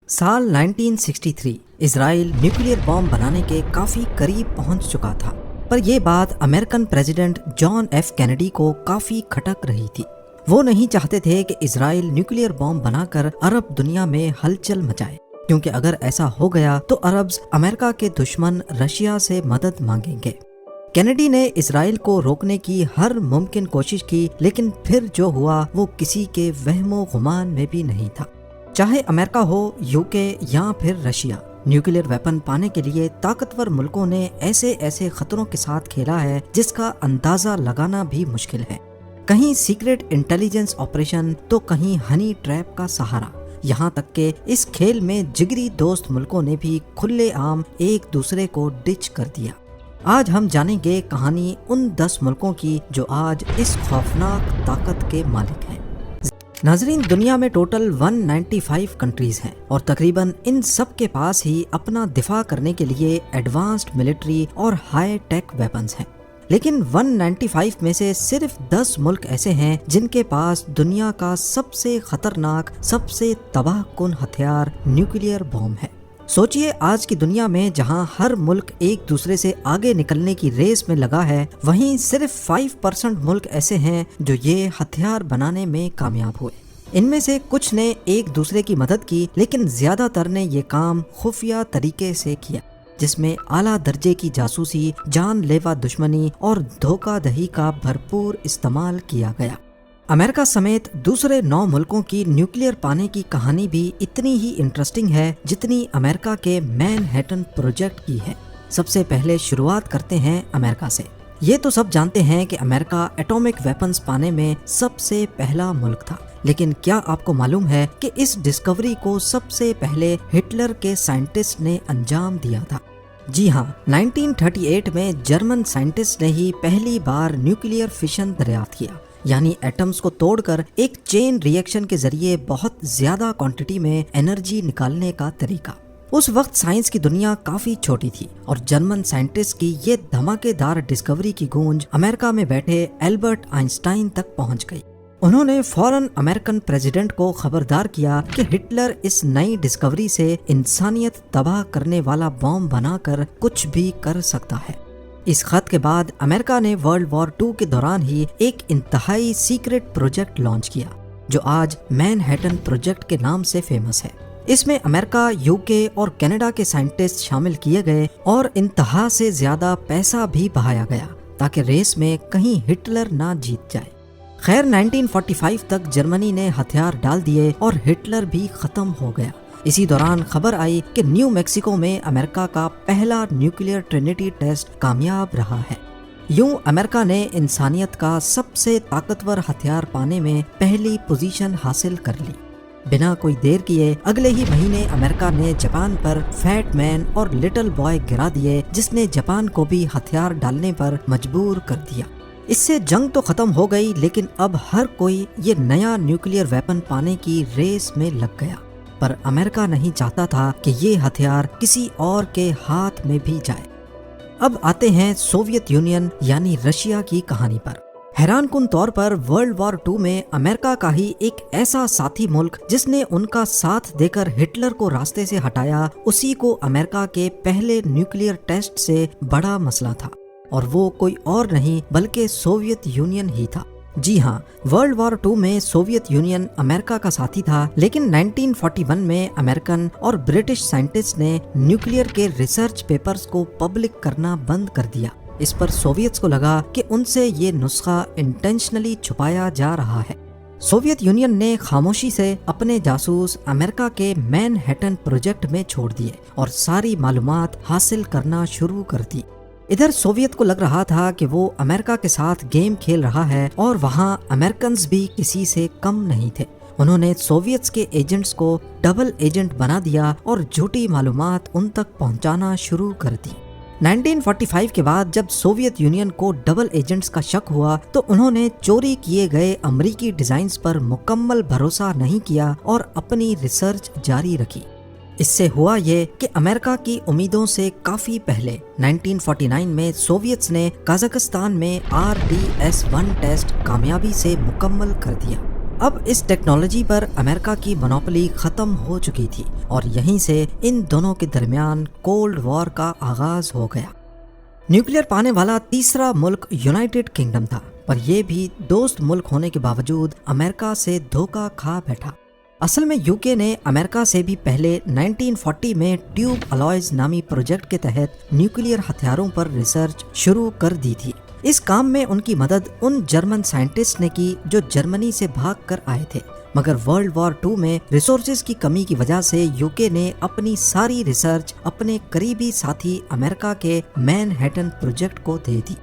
سال 1963 اسرائیل نیوکلیئر بام بنانے کے کافی قریب پہنچ چکا تھا، پر یہ بات American president John F Kennedy کو کافی کھٹک رہی تھی۔ وہ نہیں چاہتے تھے کہ اسرائیل نیوکلیئر بام بنا کر عرب دنیا میں ہلچل مچائے، کیونکہ اگر ایسا ہو گیا تو عربز امریکہ کے دشمن رشیا سے مدد مانگیں گے۔ کینیڈی نے اسرائیل کو روکنے کی ہر ممکن کوشش کی، لیکن پھر جو ہوا وہ کسی کے وہم و گمان میں بھی نہیں تھا۔ چاہے امریکہ ہو، یوکے یا پھر رشیا، نیوکلیئر ویپن پانے کے لیے طاقتور ملکوں نے ایسے خطروں کے ساتھ کھیلا ہے جس کا اندازہ لگانا بھی مشکل ہے۔ کہیں سیکرٹ انٹیلیجنس آپریشن تو کہیں ہنی ٹریپ کا سہارا، یہاں تک کہ اس کھیل میں جگری دوست ملکوں نے بھی کھلے عام ایک دوسرے کو ڈچ کر دیا۔ آج ہم جانیں گے کہانی ان 10 ملکوں کی جو آج اس خوفناک طاقت کے مالک ہیں۔ ناظرین، دنیا میں ٹوٹل 195 کنٹریز ہیں اور تقریباً ان سب کے پاس ہی اپنا دفاع کرنے کے لیے ایڈوانسڈ ملٹری اور ہائی ٹیک ویپنز ہیں، لیکن 195 میں سے صرف 10 ملک ایسے ہیں جن کے پاس دنیا کا سب سے خطرناک، سب سے تباہ کن ہتھیار نیوکلیئر بم ہے۔ سوچئے، آج کی دنیا میں جہاں ہر ملک ایک دوسرے سے آگے نکلنے کی ریس میں لگا ہے، وہیں صرف 5% ملک ایسے ہیں جو یہ ہتھیار بنانے میں کامیاب ہوئے۔ ان میں سے کچھ نے ایک دوسرے کی مدد کی، لیکن زیادہ تر نے یہ کام خفیہ طریقے سے کیا، جس میں اعلیٰ درجے کی جاسوسی، جان لیوا دشمنی اور دھوکہ دہی کا بھرپور استعمال کیا گیا۔ امریکہ سمیت دوسرے 9 ملکوں کی نیوکلیئر پانے کی کہانی بھی اتنی ہی انٹرسٹنگ ہے جتنی امریکہ کے مین ہیٹن پروجیکٹ کی ہے۔ سب سے پہلے شروعات کرتے ہیں امریکہ سے۔ یہ تو سب جانتے ہیں کہ امریکہ ایٹامک ویپنز پانے میں سب سے پہلا ملک تھا، لیکن کیا آپ کو معلوم ہے کہ اس ڈسکوری کو سب سے پہلے ہٹلر کے سائنٹسٹ نے انجام دیا تھا؟ جی ہاں، 1938 میں جرمن سائنٹسٹ نے ہی پہلی بار نیوکلیئر فشن دریافت کیا، یعنی ایٹمز کو توڑ کر ایک چین ری ایکشن کے ذریعے بہت زیادہ کوانٹٹی میں انرجی نکالنے کا طریقہ۔ اس وقت سائنس کی دنیا کافی چھوٹی تھی اور جرمن سائنٹسٹ کی یہ دھماکے دار ڈسکوری کی گونج امریکہ میں بیٹھے البرٹ آئنسٹائن تک پہنچ گئی۔ انہوں نے فوراً امریکن پریزیڈنٹ کو خبردار کیا کہ ہٹلر اس نئی ڈسکوری سے انسانیت تباہ کرنے والا بم بنا کر کچھ بھی کر سکتا ہے۔ اس خط کے بعد امریکہ نے ورلڈ وار 2 کے دوران ہی ایک انتہائی سیکرٹ پروجیکٹ لانچ کیا، جو آج مین ہیٹن پروجیکٹ کے نام سے فیمس ہے۔ اس میں امریکہ، یوکے اور کینیڈا کے سائنٹسٹ شامل کیے گئے اور انتہا سے زیادہ پیسہ بھی بہایا گیا تاکہ ریس میں کہیں ہٹلر نہ جیت جائے۔ خیر، 1945 تک جرمنی نے ہتھیار ڈال دیے اور ہٹلر بھی ختم ہو گیا۔ اسی دوران خبر آئی کہ نیو میکسیکو میں امریکہ کا پہلا نیوکلیئر ٹرینٹی ٹیسٹ کامیاب رہا ہے۔ یوں امریکہ نے انسانیت کا سب سے طاقتور ہتھیار پانے میں پہلی پوزیشن حاصل کر لی۔ بنا کوئی دیر کیے اگلے ہی مہینے امریکہ نے جاپان پر فیٹ مین اور لٹل بوائے گرا دیے، جس نے جاپان کو بھی ہتھیار ڈالنے پر مجبور کر دیا۔ اس سے جنگ تو ختم ہو گئی، لیکن اب ہر کوئی یہ نیا نیوکلیئر ویپن پانے کی ریس میں لگ گیا، پر امریکہ نہیں چاہتا تھا کہ یہ ہتھیار کسی اور کے ہاتھ میں بھی جائے۔ اب آتے ہیں سوویت یونین یعنی رشیا کی کہانی پر۔ حیران کن طور پر ورلڈ وار 2 میں امریکہ کا ہی ایک ایسا ساتھی ملک جس نے ان کا ساتھ دے کر ہٹلر کو راستے سے ہٹایا، اسی کو امریکہ کے پہلے نیوکلیئر ٹیسٹ سے بڑا مسئلہ تھا، اور وہ کوئی اور نہیں بلکہ سوویت یونین ہی تھا۔ جی ہاں، ورلڈ وار 2 میں سوویت یونین امریکہ کا ساتھی تھا، لیکن 1941 میں امریکن اور برٹش سائنٹسٹ نے نیوکلیئر کے ریسرچ پیپرز کو پبلک کرنا بند کر دیا۔ اس پر سوویتس کو لگا کہ ان سے یہ نسخہ انٹینشنلی چھپایا جا رہا ہے۔ سوویت یونین نے خاموشی سے اپنے جاسوس امریکہ کے مین ہیٹن پروجیکٹ میں چھوڑ دیے اور ساری معلومات حاصل کرنا شروع کر دی۔ ادھر سوویت کو لگ رہا تھا کہ وہ امریکہ کے ساتھ گیم کھیل رہا ہے، اور وہاں امریکنز بھی کسی سے کم نہیں تھے۔ انہوں نے سوویتس کے ایجنٹس کو ڈبل ایجنٹ بنا دیا اور جھوٹی معلومات ان تک پہنچانا شروع کر دی۔ 1945 کے بعد جب سوویت یونین کو ڈبل ایجنٹس کا شک ہوا تو انہوں نے چوری کیے گئے امریکی ڈیزائنز پر مکمل بھروسہ نہیں کیا اور اپنی ریسرچ جاری رکھی۔ اس سے ہوا یہ کہ امریکہ کی امیدوں سے کافی پہلے 1949 میں سوویتس نے قازقستان میں RDS-1 ٹیسٹ کامیابی سے مکمل کر دیا۔ اب اس ٹیکنالوجی پر امریکہ کی مونوپلی ختم ہو چکی تھی اور یہیں سے ان دونوں کے درمیان کولڈ وار کا آغاز ہو گیا۔ نیوکلیر پانے والا تیسرا ملک یونائٹڈ کنگڈم تھا، پر یہ بھی دوست ملک ہونے کے باوجود امریکہ سے دھوکہ کھا بیٹھا۔ اصل میں یو کے نے امریکہ سے بھی پہلے 1940 میں ٹیوب الوائز نامی پروجیکٹ کے تحت نیوکلیر ہتھیاروں پر ریسرچ شروع کر دی تھی۔ اس کام میں ان کی مدد ان جرمن سائنٹسٹ نے کی جو جرمنی سے بھاگ کر آئے تھے، مگر ورلڈ وار 2 میں ریسورسز کی کمی کی وجہ سے یو کے نے اپنی ساری ریسرچ اپنے قریبی ساتھی امریکہ کے مین ہیٹن پروجیکٹ کو دے دی۔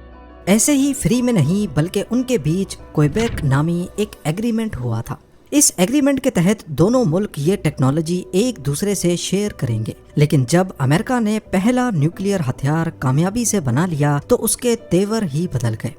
ایسے ہی فری میں نہیں بلکہ ان کے بیچ کوئیبیک نامی ایک ایگریمنٹ ہوا تھا۔ اس ایگریمنٹ کے تحت دونوں ملک یہ ٹیکنالوجی ایک دوسرے سے شیئر کریں گے، لیکن جب امریکہ نے پہلا نیوکلیر ہتھیار کامیابی سے بنا لیا تو اس کے تیور ہی بدل گئے۔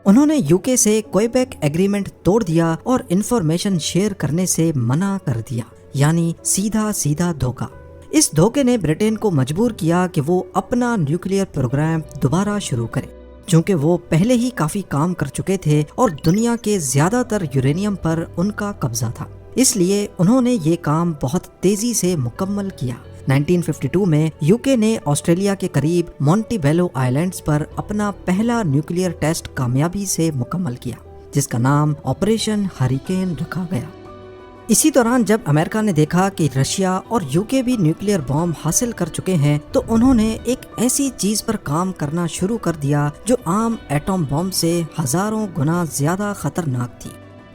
انہوں نے یو کے سے کوئیبیک ایگریمنٹ توڑ دیا اور انفارمیشن شیئر کرنے سے منع کر دیا، یعنی سیدھا دھوکہ۔ اس دھوکے نے برٹین کو مجبور کیا کہ وہ اپنا نیوکلیر پروگرام دوبارہ شروع کرے، چونکہ وہ پہلے ہی کافی کام کر چکے تھے اور دنیا کے زیادہ تر یورینیم پر ان کا قبضہ تھا، اس لیے انہوں نے یہ کام بہت تیزی سے مکمل کیا۔ 1952 میں یو کے نے آسٹریلیا کے قریب مونٹی بیلو آئلینڈز پر اپنا پہلا نیوکلیر ٹیسٹ کامیابی سے مکمل کیا، جس کا نام آپریشن ہریکین رکھا گیا۔ اسی دوران جب امریکہ نے دیکھا کہ رشیا اور یو کے بھی نیوکلیر بام حاصل کر چکے ہیں تو انہوں نے ایک ایسی چیز پر کام کرنا شروع کر دیا جو عام ایٹم بم سے ہزاروں گنا زیادہ خطرناک تھی،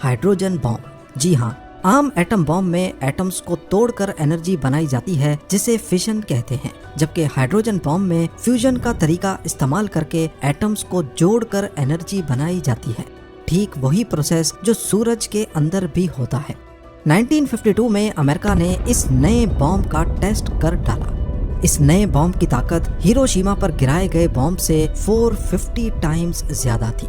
ہائیڈروجن بم۔ جی ہاں، عام ایٹم بم میں ایٹمز کو توڑ کر انرجی بنائی جاتی ہے جسے فیشن کہتے ہیں، جبکہ ہائیڈروجن بم میں فیوژن کا طریقہ استعمال کر کے ایٹمز کو جوڑ کر انرجی بنائی جاتی ہے، ٹھیک وہی پروسیس جو سورج کے اندر بھی ہوتا ہے۔ 1952 میں امریکہ نے اس نئے بام کا ٹیسٹ کر ڈالا۔ اس نئے بام کی طاقت ہیروشیما پر گرائے گئے بام سے 450 ٹائمز زیادہ تھی۔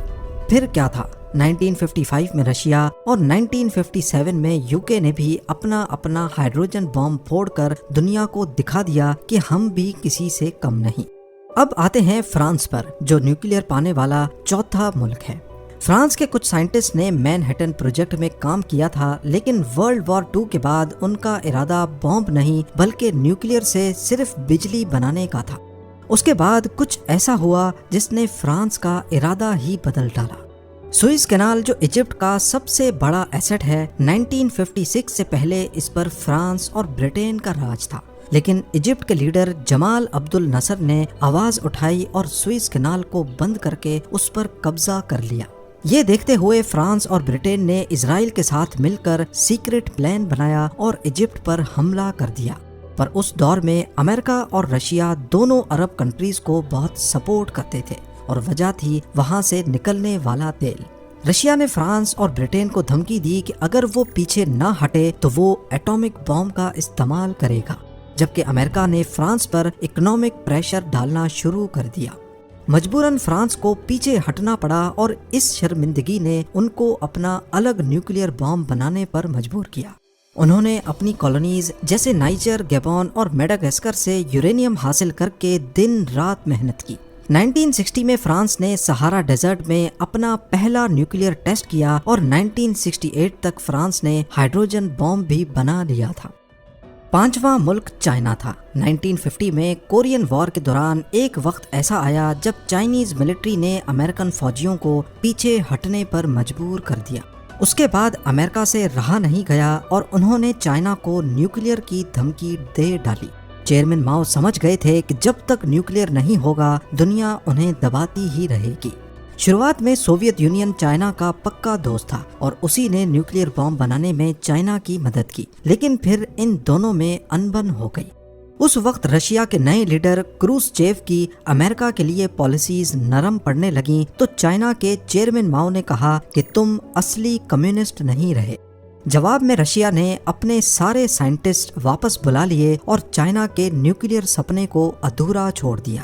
پھر کیا تھا، 1955 میں رشیا اور 1957 میں یو کے نے بھی اپنا ہائیڈروجن بام پھوڑ کر دنیا کو دکھا دیا کہ ہم بھی کسی سے کم نہیں۔ اب آتے ہیں فرانس پر، جو نیوکلیر پانے والا چوتھا ملک ہے۔ فرانس کے کچھ سائنٹسٹ نے مین ہیٹن پروجیکٹ میں کام کیا تھا، لیکن ورلڈ وار 2 کے بعد ان کا ارادہ بمب نہیں بلکہ نیوکلیر سے صرف بجلی بنانے کا تھا۔ اس کے بعد کچھ ایسا ہوا جس نے فرانس کا ارادہ ہی بدل ڈالا۔ سوئس کینال جو ایجپٹ کا سب سے بڑا ایسٹ ہے، 1956 سے پہلے اس پر فرانس اور برٹین کا راج تھا، لیکن ایجپٹ کے لیڈر جمال عبد الناصر نے آواز اٹھائی اور سوئس کینال کو بند کر کے اس پر قبضہ کر لیا۔ یہ دیکھتے ہوئے فرانس اور برٹین نے اسرائیل کے ساتھ مل کر سیکرٹ پلان بنایا اور ایجپٹ پر حملہ کر دیا، پر اس دور میں امریکہ اور رشیا دونوں عرب کنٹریز کو بہت سپورٹ کرتے تھے اور وجہ تھی وہاں سے نکلنے والا تیل۔ رشیا نے فرانس اور برٹین کو دھمکی دی کہ اگر وہ پیچھے نہ ہٹے تو وہ ایٹامک بم کا استعمال کرے گا، جبکہ امریکہ نے فرانس پر اکنامک پریشر ڈالنا شروع کر دیا۔ مجبوراً فرانس کو پیچھے ہٹنا پڑا اور اس شرمندگی نے ان کو اپنا الگ نیوکلیر بام بنانے پر مجبور کیا۔ انہوں نے اپنی کالونیز جیسے نائجر، گیبون اور میڈاگاسکر سے یورینیم حاصل کر کے دن رات محنت کی۔ 1960 میں فرانس نے سہارا ڈیزرٹ میں اپنا پہلا نیوکلیر ٹیسٹ کیا اور 1968 تک فرانس نے ہائیڈروجن بم بھی بنا لیا تھا۔ پانچواں ملک چائنا تھا۔ 1950 میں کورین وار کے دوران ایک وقت ایسا آیا جب چائنیز ملٹری نے امریکن فوجیوں کو پیچھے ہٹنے پر مجبور کر دیا۔ اس کے بعد امریکہ سے رہا نہیں گیا اور انہوں نے چائنا کو نیوکلیر کی دھمکی دے ڈالی۔ چیئرمین ماؤ سمجھ گئے تھے کہ جب تک نیوکلیر نہیں ہوگا دنیا انہیں دباتی ہی رہے گی۔ شروعات میں سوویت یونین چائنا کا پکا دوست تھا اور اسی نے نیوکلیر بم بنانے میں چائنا کی مدد کی، لیکن پھر ان دونوں میں انبن ہو گئی۔ اس وقت رشیا کے نئے لیڈر کروسچیف کی امریکہ کے لیے پالیسیز نرم پڑنے لگیں تو چائنا کے چیئرمین ماؤ نے کہا کہ تم اصلی کمیونسٹ نہیں رہے۔ جواب میں رشیا نے اپنے سارے سائنٹسٹ واپس بلا لیے اور چائنا کے نیوکلیر سپنے کو ادھورا چھوڑ دیا،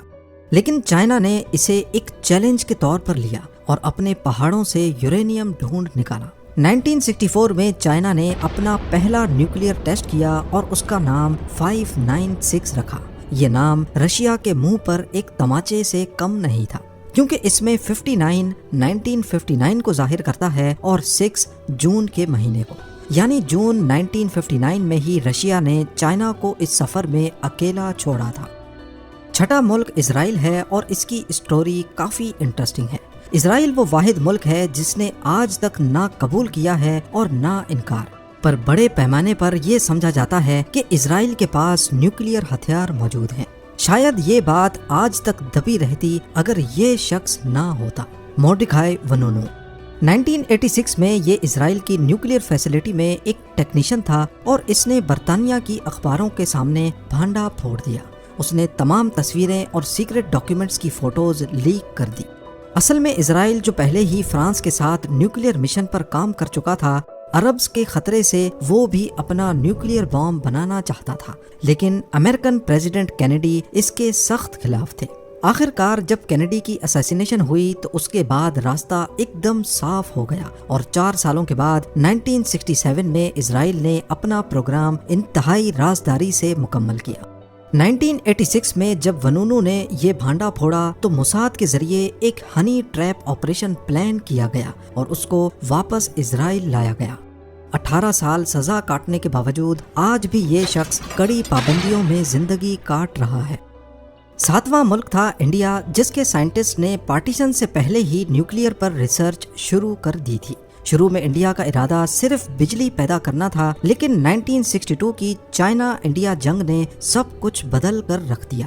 لیکن چائنا نے اسے ایک چیلنج کے طور پر لیا اور اپنے پہاڑوں سے یورینیم ڈھونڈ نکالا۔ 1964 میں چائنا نے اپنا پہلا نیوکلیر ٹیسٹ کیا اور اس کا نام 596 رکھا۔ یہ نام رشیا کے منہ پر ایک تماچے سے کم نہیں تھا، کیونکہ اس میں 59 1959 کو ظاہر کرتا ہے اور 6 جون کے مہینے کو۔ یعنی جون 1959 میں ہی رشیا نے چائنا کو اس سفر میں اکیلا چھوڑا تھا۔ چھٹا ملک اسرائیل ہے اور اس کی اسٹوری کافی انٹرسٹنگ ہے۔ اسرائیل وہ واحد ملک ہے جس نے آج تک نہ قبول کیا ہے اور نہ انکار، پر بڑے پیمانے پر یہ سمجھا جاتا ہے کہ اسرائیل کے پاس نیوکلیئر ہتھیار موجود ہیں۔ شاید یہ بات آج تک دبی رہتی اگر یہ شخص نہ ہوتا، مورڈیکائی ونونو۔ 1986 میں یہ اسرائیل کی نیوکلیئر فیسلٹی میں ایک ٹیکنیشین تھا اور اس نے برطانیہ کی اخباروں کے سامنے بھانڈا پھوڑ دیا۔ اس نے تمام تصویریں اور سیکرٹ ڈاکیومنٹس کی فوٹوز لیک کر دی۔ اصل میں اسرائیل جو پہلے ہی فرانس کے ساتھ نیوکلیئر مشن پر کام کر چکا تھا، عربز کے خطرے سے وہ بھی اپنا نیوکلیئر بام بنانا چاہتا تھا، لیکن امریکن پریزیڈنٹ کینیڈی اس کے سخت خلاف تھے۔ آخر کار جب کینیڈی کی اسیسینیشن ہوئی تو اس کے بعد راستہ ایک دم صاف ہو گیا اور 4 سالوں کے بعد 1967 میں اسرائیل نے اپنا پروگرام انتہائی رازداری سے مکمل کیا۔ 1986 میں جب ونونو نے یہ بھانڈا پھوڑا تو موساد کے ذریعے ایک ہنی ٹریپ آپریشن پلان کیا گیا اور اس کو واپس اسرائیل لایا گیا۔ 18 سال سزا کاٹنے کے باوجود آج بھی یہ شخص کڑی پابندیوں میں زندگی کاٹ رہا ہے۔ 7واں ملک تھا انڈیا، جس کے سائنٹسٹ نے پارٹیشن سے پہلے ہی نیوکلیئر پر ریسرچ شروع کر دی تھی۔ شروع میں انڈیا کا ارادہ صرف بجلی پیدا کرنا تھا، لیکن 1962 کی چائنا انڈیا جنگ نے سب کچھ بدل کر رکھ دیا۔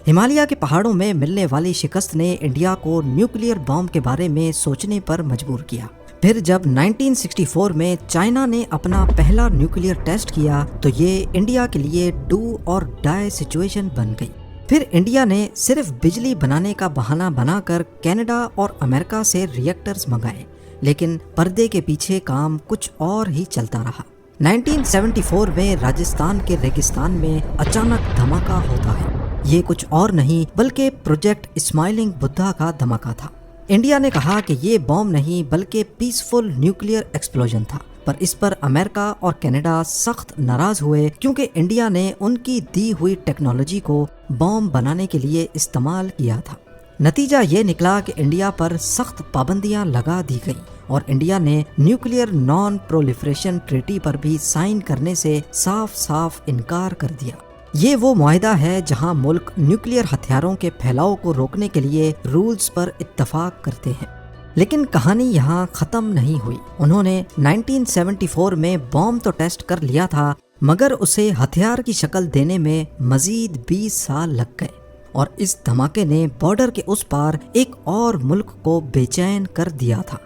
ہمالیہ کے پہاڑوں میں ملنے والی شکست نے انڈیا کو نیوکلیئر بام کے بارے میں سوچنے پر مجبور کیا۔ پھر جب 1964 میں چائنا نے اپنا پہلا نیوکلیئر ٹیسٹ کیا تو یہ انڈیا کے لیے ڈو اور ڈائی سچویشن بن گئی۔ پھر انڈیا نے صرف بجلی بنانے کا بہانہ بنا کر کینیڈا اور امریکہ سے ری ایکٹرز منگائے، لیکن پردے کے پیچھے کام کچھ اور ہی چلتا رہا۔ 1974 میں راجستھان کے ریگستان میں اچانک دھماکہ ہوتا ہے۔ یہ کچھ اور نہیں بلکہ پروجیکٹ اسمائلنگ بدھا کا دھماکہ تھا۔ انڈیا نے کہا کہ یہ بام نہیں بلکہ پیسفل نیوکلیئر ایکسپلوژن تھا، پر اس پر امریکہ اور کینیڈا سخت ناراض ہوئے کیونکہ انڈیا نے ان کی دی ہوئی ٹیکنالوجی کو بام بنانے کے لیے استعمال کیا تھا۔ نتیجہ یہ نکلا کہ انڈیا پر سخت پابندیاں لگا دی گئیں اور انڈیا نے نیوکلیئر نان پرولیفریشن ٹریٹی پر بھی سائن کرنے سے صاف صاف انکار کر دیا۔ یہ وہ معاہدہ ہے جہاں ملک نیوکلیئر ہتھیاروں کے پھیلاؤ کو روکنے کے لیے رولز پر اتفاق کرتے ہیں۔ لیکن کہانی یہاں ختم نہیں ہوئی۔ انہوں نے 1974 میں بام تو ٹیسٹ کر لیا تھا، مگر اسے ہتھیار کی شکل دینے میں مزید 20 سال لگ گئے، اور اس دھماکے نے بارڈر کے اس پار ایک اور ملک کو بے چین کر دیا تھا،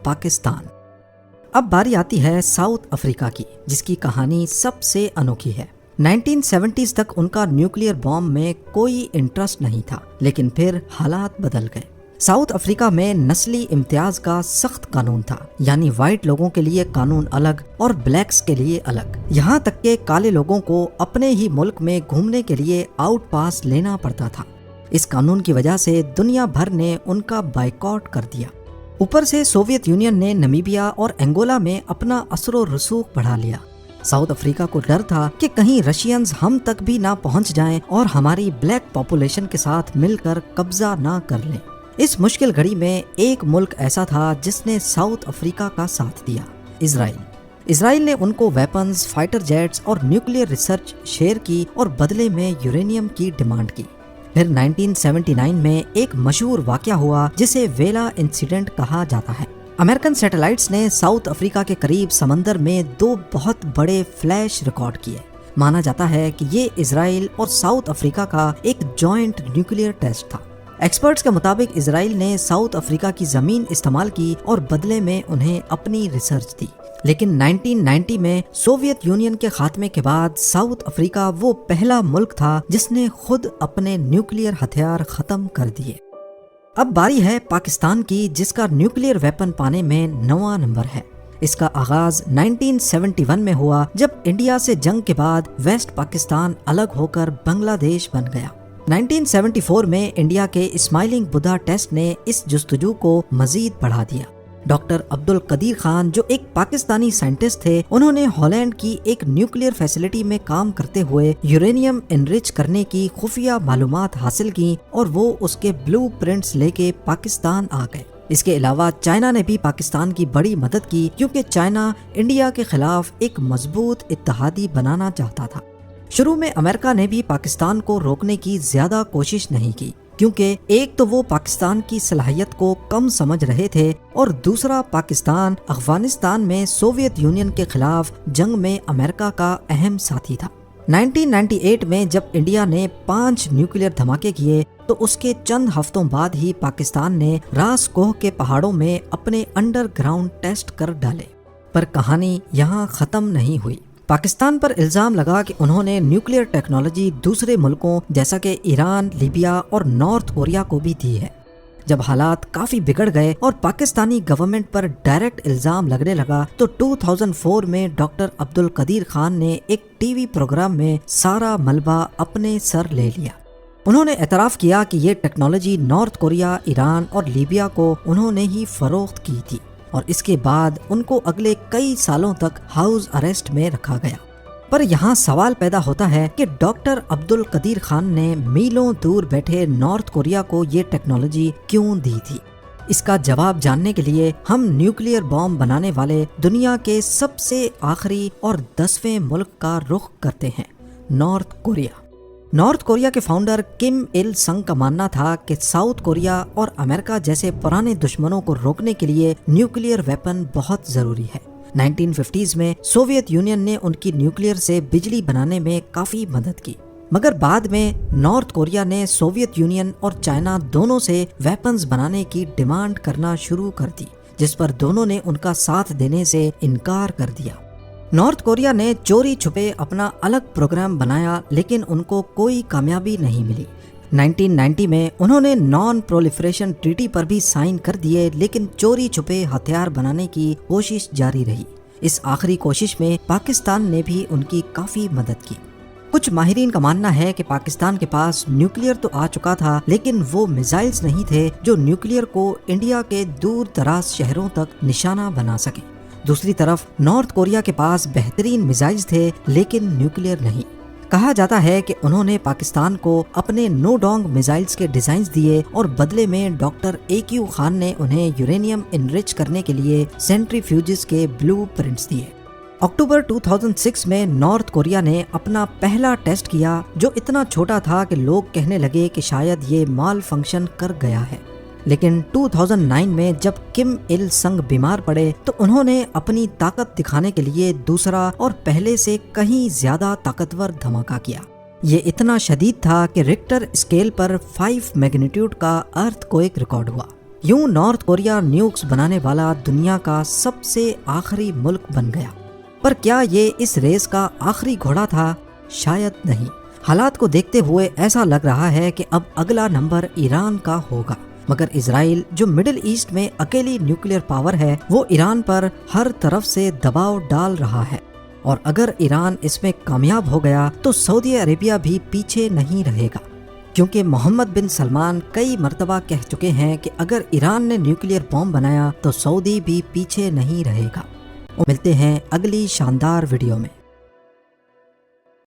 پاکستان۔ اب باری آتی ہے ساؤتھ افریقہ کی، جس کی کہانی سب سے انوکھی ہے۔ 1970s تک ان کا نیوکلیئر بام میں کوئی انٹرسٹ نہیں تھا، لیکن پھر حالات بدل گئے۔ ساؤتھ افریقہ میں نسلی امتیاز کا سخت قانون تھا، یعنی وائٹ لوگوں کے لیے قانون الگ اور بلیکس کے لیے الگ۔ یہاں تک کہ کالے لوگوں کو اپنے ہی ملک میں گھومنے کے لیے آؤٹ پاس لینا پڑتا تھا۔ اس قانون کی وجہ سے دنیا بھر نے ان کا بائیکاٹ کر دیا۔ اوپر سے سوویت یونین نے نمیبیا اور انگولا میں اپنا اثر و رسوخ بڑھا لیا۔ ساؤتھ افریقہ کو ڈر تھا کہ کہیں رشینز ہم تک بھی نہ پہنچ جائیں اور ہماری بلیک پاپولیشن کے ساتھ مل کر قبضہ نہ کر لیں۔ اس مشکل گھڑی میں ایک ملک ایسا تھا جس نے ساؤتھ افریقہ کا ساتھ دیا، اسرائیل۔ اسرائیل نے ان کو ویپنز، فائٹر جیٹس اور نیوکلیئر ریسرچ شیئر کی اور بدلے میں یورینیم کی ڈیمانڈ کی۔ پھر 1979 میں ایک مشہور واقعہ ہوا جسے ویلا انسیڈنٹ کہا جاتا ہے۔ امریکن سیٹلائٹس نے ساؤتھ افریقہ کے قریب سمندر میں 2 بہت بڑے فلیش ریکارڈ کیے۔ مانا جاتا ہے کہ یہ اسرائیل اور ساؤتھ افریقہ کا ایک جوائنٹ نیوکلیئر ٹیسٹ تھا۔ ایکسپرٹس کے مطابق اسرائیل نے ساؤتھ افریقہ کی زمین استعمال کی اور بدلے میں انہیں اپنی ریسرچ دی، لیکن 1990 میں سوویت یونین کے خاتمے کے بعد ساؤتھ افریقہ وہ پہلا ملک تھا جس نے خود اپنے نیوکلیئر ہتھیار ختم کر دیے۔ اب باری ہے پاکستان کی، جس کا نیوکلیئر ویپن پانے میں 9واں نمبر ہے۔ اس کا آغاز 1971 میں ہوا جب انڈیا سے جنگ کے بعد ویسٹ پاکستان الگ ہو کر بنگلہ دیش بن گیا۔ 1974 میں انڈیا کے اسمائلنگ بدھا ٹیسٹ نے اس جستجو کو مزید بڑھا دیا۔ ڈاکٹر عبد القدیر خان جو ایک پاکستانی سائنٹسٹ تھے، انہوں نے ہالینڈ کی ایک نیوکلیئر فیسلٹی میں کام کرتے ہوئے یورینیم انرچ کرنے کی خفیہ معلومات حاصل کی اور وہ اس کے بلو پرنٹس لے کے پاکستان آ گئے۔ اس کے علاوہ چائنا نے بھی پاکستان کی بڑی مدد کی کیونکہ چائنا انڈیا کے خلاف ایک مضبوط اتحادی بنانا چاہتا تھا۔ شروع میں امریکہ نے بھی پاکستان کو روکنے کی زیادہ کوشش نہیں کی کیونکہ ایک تو وہ پاکستان کی صلاحیت کو کم سمجھ رہے تھے اور دوسرا پاکستان افغانستان میں سوویت یونین کے خلاف جنگ میں امریکہ کا اہم ساتھی تھا۔ 1998 میں جب انڈیا نے 5 نیوکلیئر دھماکے کیے تو اس کے چند ہفتوں بعد ہی پاکستان نے راس کوہ کے پہاڑوں میں اپنے انڈر گراؤنڈ ٹیسٹ کر ڈالے۔ پر کہانی یہاں ختم نہیں ہوئی۔ پاکستان پر الزام لگا کہ انہوں نے نیوکلیئر ٹیکنالوجی دوسرے ملکوں جیسا کہ ایران، لیبیا اور نارتھ کوریا کو بھی دی ہے۔ جب حالات کافی بگڑ گئے اور پاکستانی گورنمنٹ پر ڈائریکٹ الزام لگنے لگا تو 2004 میں ڈاکٹر عبدالقدیر خان نے ایک ٹی وی پروگرام میں سارا ملبہ اپنے سر لے لیا۔ انہوں نے اعتراف کیا کہ یہ ٹیکنالوجی نارتھ کوریا، ایران اور لیبیا کو انہوں نے ہی فروخت کی تھی اور اس کے بعد ان کو اگلے کئی سالوں تک ہاؤس اریسٹ میں رکھا گیا۔ پر یہاں سوال پیدا ہوتا ہے کہ ڈاکٹر عبدالقدیر خان نے میلوں دور بیٹھے نارتھ کوریا کو یہ ٹیکنالوجی کیوں دی تھی؟ اس کا جواب جاننے کے لیے ہم نیوکلیئر بام بنانے والے دنیا کے سب سے آخری اور 10ویں ملک کا رخ کرتے ہیں، نارتھ کوریا۔ نارتھ کوریا کے فاؤنڈر کم il سنگ کا ماننا تھا کہ ساؤتھ کوریا اور امریکہ جیسے پرانے دشمنوں کو روکنے کے لیے نیوکلیئر ویپن بہت ضروری ہے۔ 1950s میں سوویت یونین نے ان کی نیوکلیئر سے بجلی بنانے میں کافی مدد کی، مگر بعد میں نارتھ کوریا نے سوویت یونین اور چائنا دونوں سے ویپنز بنانے کی ڈیمانڈ کرنا شروع کر دی، جس پر دونوں نے ان کا ساتھ دینے سے انکار کر دیا۔ نارتھ کوریا نے چوری چھپے اپنا الگ پروگرام بنایا لیکن ان کو کوئی کامیابی نہیں ملی۔ 1990 میں انہوں نے نان پرولیفریشن ٹریٹی پر بھی سائن کر دیے لیکن چوری چھپے ہتھیار بنانے کی کوشش جاری رہی۔ اس آخری کوشش میں پاکستان نے بھی ان کی کافی مدد کی۔ کچھ ماہرین کا ماننا ہے کہ پاکستان کے پاس نیوکلیئر تو آ چکا تھا لیکن وہ میزائلز نہیں تھے جو نیوکلیئر کو انڈیا کے دور دراز شہروں تک نشانہ بنا سکیں۔ دوسری طرف نارتھ کوریا کے پاس بہترین میزائلز تھے لیکن نیوکلیئر نہیں۔ کہا جاتا ہے کہ انہوں نے پاکستان کو اپنے نو ڈونگ میزائلز کے ڈیزائنز دیے اور بدلے میں ڈاکٹر AQ خان نے انہیں یورینیم انرچ کرنے کے لیے سینٹریفیوجز کے بلو پرنٹس دیے۔ اکتوبر 2006 میں نارتھ کوریا نے اپنا پہلا ٹیسٹ کیا جو اتنا چھوٹا تھا کہ لوگ کہنے لگے کہ شاید یہ مال فنکشن کر گیا ہے، لیکن 2009 میں جب کم il سنگ بیمار پڑے تو انہوں نے اپنی طاقت دکھانے کے لیے دوسرا اور پہلے سے کہیں زیادہ طاقتور دھماکہ کیا۔ یہ اتنا شدید تھا کہ ریکٹر اسکیل پر 5 میگنیٹیوڈ کا ارتھ کوئک ریکارڈ ہوا۔ یوں نارتھ کوریا نیوکس بنانے والا دنیا کا سب سے آخری ملک بن گیا۔ پر کیا یہ اس ریس کا آخری گھوڑا تھا؟ شاید نہیں۔ حالات کو دیکھتے ہوئے ایسا لگ رہا ہے کہ اب اگلا نمبر ایران کا ہوگا، مگر اسرائیل جو مڈل ایسٹ میں اکیلی نیوکلیئر پاور ہے وہ ایران پر ہر طرف سے دباؤ ڈال رہا ہے، اور اگر ایران اس میں کامیاب ہو گیا تو سعودی عربیہ بھی پیچھے نہیں رہے گا، کیونکہ محمد بن سلمان کئی مرتبہ کہہ چکے ہیں کہ اگر ایران نے نیوکلیئر بم بنایا تو سعودی بھی پیچھے نہیں رہے گا۔ ملتے ہیں اگلی شاندار ویڈیو میں۔